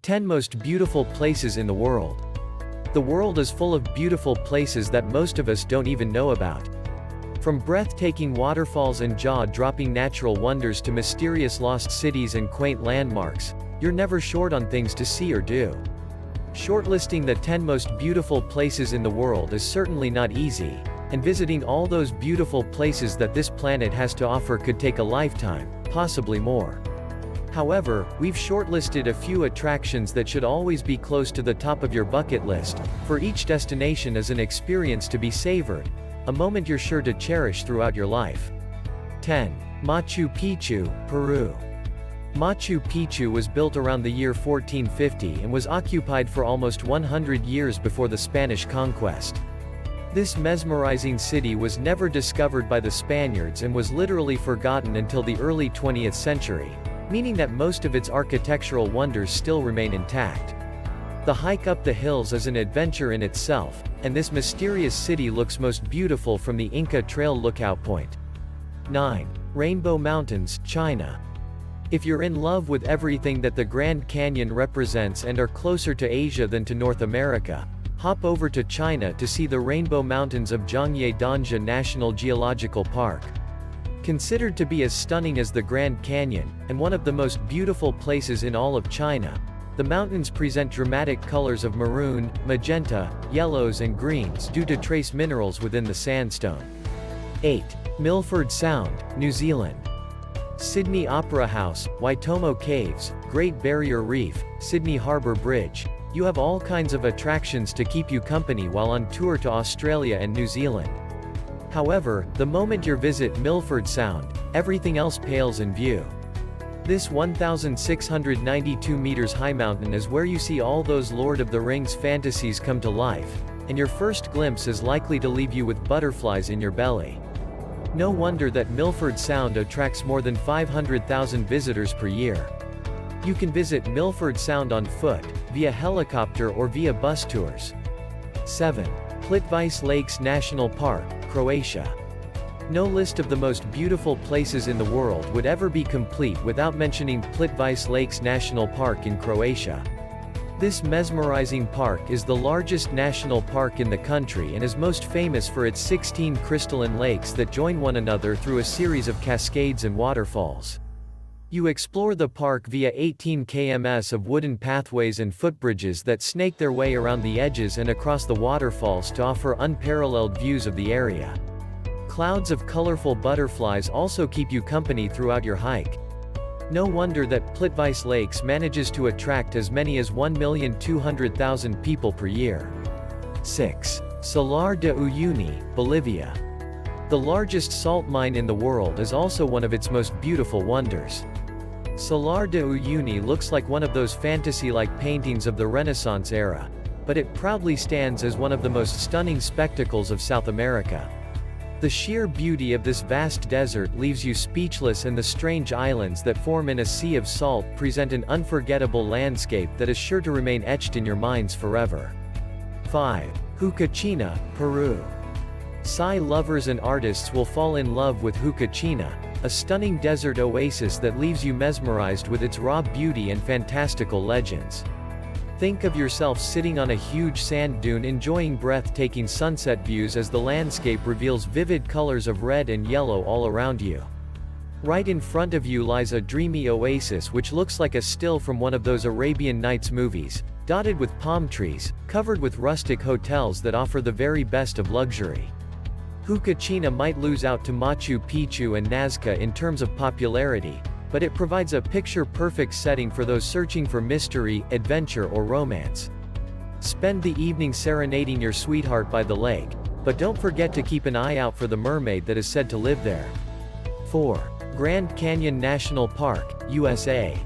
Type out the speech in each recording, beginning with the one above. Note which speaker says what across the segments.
Speaker 1: 10 Most Beautiful Places in the World. The world is full of beautiful places that most of us don't even know about. From breathtaking waterfalls and jaw-dropping natural wonders to mysterious lost cities and quaint landmarks, you're never short on things to see or do. Shortlisting the 10 most beautiful places in the world is certainly not easy, and visiting all those beautiful places that this planet has to offer could take a lifetime, possibly more. However, we've shortlisted a few attractions that should always be close to the top of your bucket list, for each destination is an experience to be savored, a moment you're sure to cherish throughout your life. 10. Machu Picchu, Peru. Machu Picchu was built around the year 1450 and was occupied for almost 100 years before the Spanish conquest. This mesmerizing city was never discovered by the Spaniards and was literally forgotten until the early 20th century, meaning that most of its architectural wonders still remain intact. The hike up the hills is an adventure in itself, and this mysterious city looks most beautiful from the Inca Trail lookout point. 9. Rainbow Mountains, China. If you're in love with everything that the Grand Canyon represents and are closer to Asia than to North America, hop over to China to see the Rainbow Mountains of Zhangye Danja National Geological Park. Considered to be as stunning as the Grand Canyon, and one of the most beautiful places in all of China, the mountains present dramatic colors of maroon, magenta, yellows and greens due to trace minerals within the sandstone. 8. Milford Sound, New Zealand. Sydney Opera House, Waitomo Caves, Great Barrier Reef, Sydney Harbour Bridge. You have all kinds of attractions to keep you company while on tour to Australia and New Zealand. However, the moment you visit Milford Sound, everything else pales in view. This 1,692 meters high mountain is where you see all those Lord of the Rings fantasies come to life, and your first glimpse is likely to leave you with butterflies in your belly. No wonder that Milford Sound attracts more than 500,000 visitors per year. You can visit Milford Sound on foot, via helicopter or via bus tours. 7. Plitvice Lakes National Park, Croatia. No list of the most beautiful places in the world would ever be complete without mentioning Plitvice Lakes National Park in Croatia. This mesmerizing park is the largest national park in the country and is most famous for its 16 crystalline lakes that join one another through a series of cascades and waterfalls. You explore the park via 18 km of wooden pathways and footbridges that snake their way around the edges and across the waterfalls to offer unparalleled views of the area. Clouds of colorful butterflies also keep you company throughout your hike. No wonder that Plitvice Lakes manages to attract as many as 1,200,000 people per year. 6. Salar de Uyuni, Bolivia. The largest salt mine in the world is also one of its most beautiful wonders. Salar de Uyuni looks like one of those fantasy-like paintings of the Renaissance era, but it proudly stands as one of the most stunning spectacles of South America. The sheer beauty of this vast desert leaves you speechless, and the strange islands that form in a sea of salt present an unforgettable landscape that is sure to remain etched in your minds forever. 5. Huacachina, Peru. Sci lovers and artists will fall in love with Huacachina, a stunning desert oasis that leaves you mesmerized with its raw beauty and fantastical legends. Think of yourself sitting on a huge sand dune enjoying breathtaking sunset views as the landscape reveals vivid colors of red and yellow all around you. Right in front of you lies a dreamy oasis which looks like a still from one of those Arabian Nights movies, dotted with palm trees, covered with rustic hotels that offer the very best of luxury. Huacachina might lose out to Machu Picchu and Nazca in terms of popularity, but it provides a picture-perfect setting for those searching for mystery, adventure or romance. Spend the evening serenading your sweetheart by the lake, but don't forget to keep an eye out for the mermaid that is said to live there. 4. Grand Canyon National Park, USA.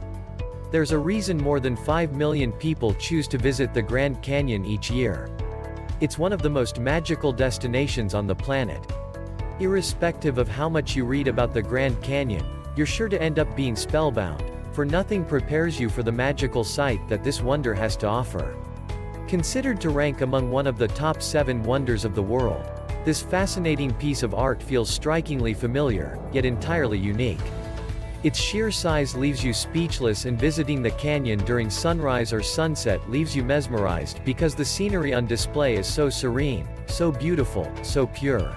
Speaker 1: There's a reason more than 5 million people choose to visit the Grand Canyon each year. It's one of the most magical destinations on the planet. Irrespective of how much you read about the Grand Canyon, you're sure to end up being spellbound, for nothing prepares you for the magical sight that this wonder has to offer. Considered to rank among one of the top 7 wonders of the world, this fascinating piece of art feels strikingly familiar, yet entirely unique. Its sheer size leaves you speechless, and visiting the canyon during sunrise or sunset leaves you mesmerized because the scenery on display is so serene, so beautiful, so pure.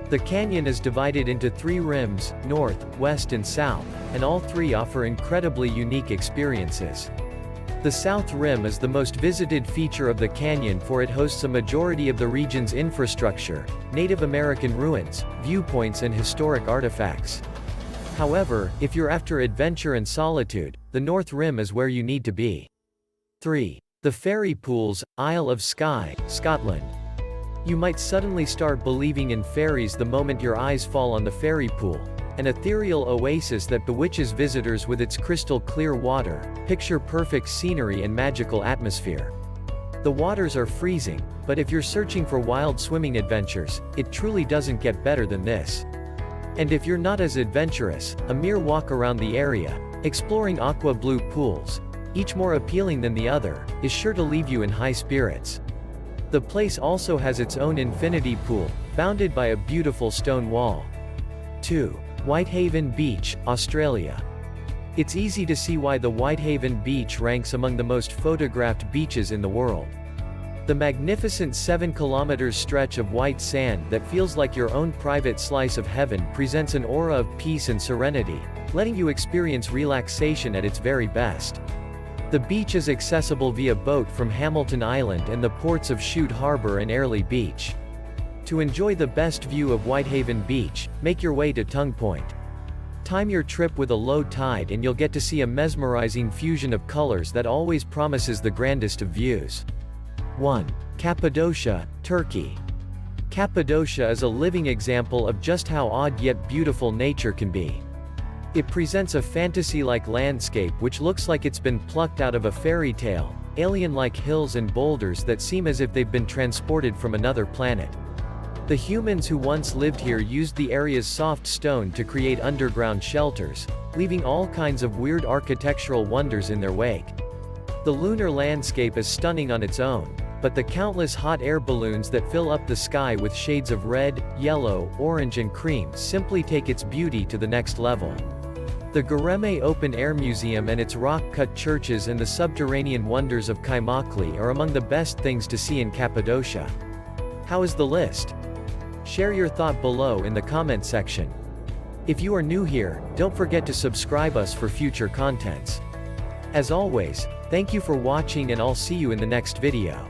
Speaker 1: The canyon is divided into 3 rims, north, west and south, and all 3 offer incredibly unique experiences. The South Rim is the most visited feature of the canyon, for it hosts a majority of the region's infrastructure, Native American ruins, viewpoints and historic artifacts. However, if you're after adventure and solitude, the North Rim is where you need to be. 3. The Fairy Pools, Isle of Skye, Scotland. You might suddenly start believing in fairies the moment your eyes fall on the Fairy Pool, an ethereal oasis that bewitches visitors with its crystal clear water, picture-perfect scenery and magical atmosphere. The waters are freezing, but if you're searching for wild swimming adventures, it truly doesn't get better than this. And if you're not as adventurous, a mere walk around the area, exploring aqua blue pools, each more appealing than the other, is sure to leave you in high spirits. The place also has its own infinity pool, bounded by a beautiful stone wall. 2. Whitehaven Beach, Australia. It's easy to see why the Whitehaven Beach ranks among the most photographed beaches in the world. The magnificent 7-kilometer stretch of white sand that feels like your own private slice of heaven presents an aura of peace and serenity, letting you experience relaxation at its very best. The beach is accessible via boat from Hamilton Island and the ports of Chute Harbour and Airlie Beach. To enjoy the best view of Whitehaven Beach, make your way to Tongue Point. Time your trip with a low tide and you'll get to see a mesmerizing fusion of colors that always promises the grandest of views. 1. Cappadocia, Turkey. Cappadocia is a living example of just how odd yet beautiful nature can be. It presents a fantasy-like landscape which looks like it's been plucked out of a fairy tale, alien-like hills and boulders that seem as if they've been transported from another planet. The humans who once lived here used the area's soft stone to create underground shelters, leaving all kinds of weird architectural wonders in their wake. The lunar landscape is stunning on its own, but the countless hot air balloons that fill up the sky with shades of red, yellow, orange and cream simply take its beauty to the next level. The Göreme Open Air Museum and its rock-cut churches and the subterranean wonders of Kaymakli are among the best things to see in Cappadocia. How is the list? Share your thought below in the comment section. If you are new here, don't forget to subscribe us for future contents. As always, thank you for watching and I'll see you in the next video.